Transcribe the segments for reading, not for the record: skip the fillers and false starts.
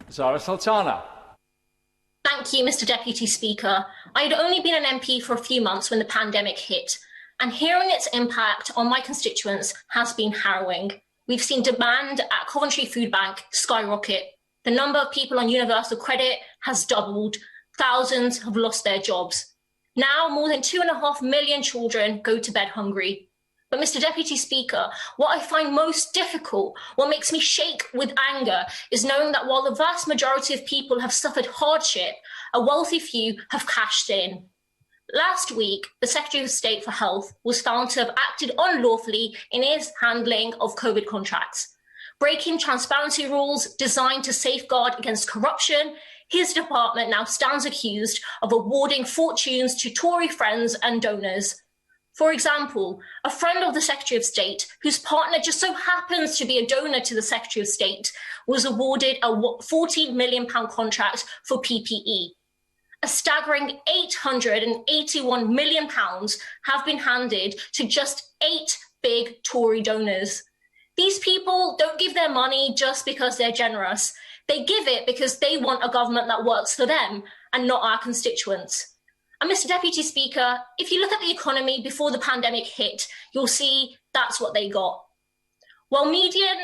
Zara Sultana. Thank you, Mr. Deputy Speaker. I had only been an MP for a few months when the pandemic hit, and hearing its impact on my constituents has been harrowing. We've seen demand at Coventry Food Bank skyrocket. The number of people on universal credit has doubled. Thousands have lost their jobs. Now, more than 2.5 million children go to bed hungry. But Mr. Deputy Speaker, what I find most difficult, what makes me shake with anger, is knowing that while the vast majority of people have suffered hardship, a wealthy few have cashed in. Last week, the Secretary of State for Health was found to have acted unlawfully in his handling of COVID contracts. Breaking transparency rules designed to safeguard against corruption, his department now stands accused of awarding fortunes to Tory friends and donors. For example, a friend of the Secretary of State, whose partner just so happens to be a donor to the Secretary of State, was awarded a £14 million contract for PPE. A staggering £881 million have been handed to just 8 big Tory donors. These people don't give their money just because they're generous. They give it because they want a government that works for them and not our constituents. And Mr. Deputy Speaker, if you look at the economy before the pandemic hit, you'll see that's what they got. While median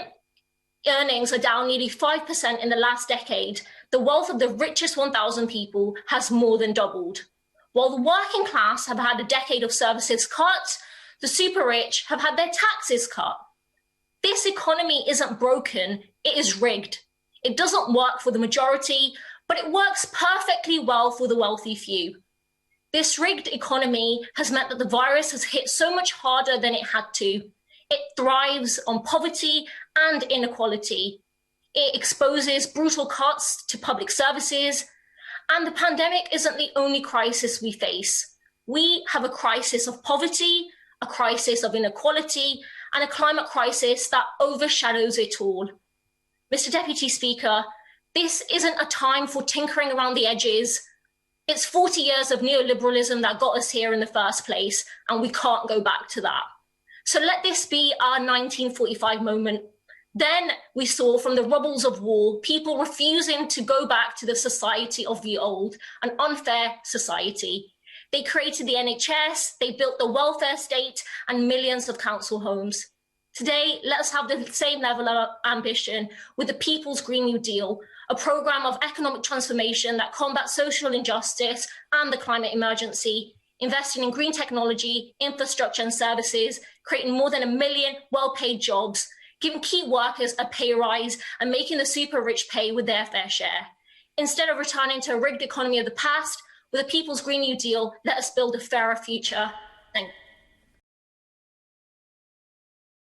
earnings are down nearly 5% in the last decade, the wealth of the richest 1,000 people has more than doubled. While the working class have had a decade of services cut, the super rich have had their taxes cut. This economy isn't broken, it is rigged. It doesn't work for the majority, but it works perfectly well for the wealthy few. This rigged economy has meant that the virus has hit so much harder than it had to. It thrives on poverty and inequality. It exposes brutal cuts to public services. And the pandemic isn't the only crisis we face. We have a crisis of poverty, a crisis of inequality, and a climate crisis that overshadows it all. Mr. Deputy Speaker, this isn't a time for tinkering around the edges. It's 40 years of neoliberalism that got us here in the first place, and we can't go back to that. So let this be our 1945 moment. Then we saw from the rubbles of war, people refusing to go back to the society of the old, an unfair society. They created the NHS, they built the welfare state and millions of council homes. Today, let's have the same level of ambition with the People's Green New Deal, a programme of economic transformation that combats social injustice and the climate emergency, investing in green technology, infrastructure and services, creating more than 1 million well-paid jobs, giving key workers a pay rise and making the super rich pay with their fair share. Instead of returning to a rigged economy of the past, with the People's Green New Deal, let us build a fairer future. Thank you.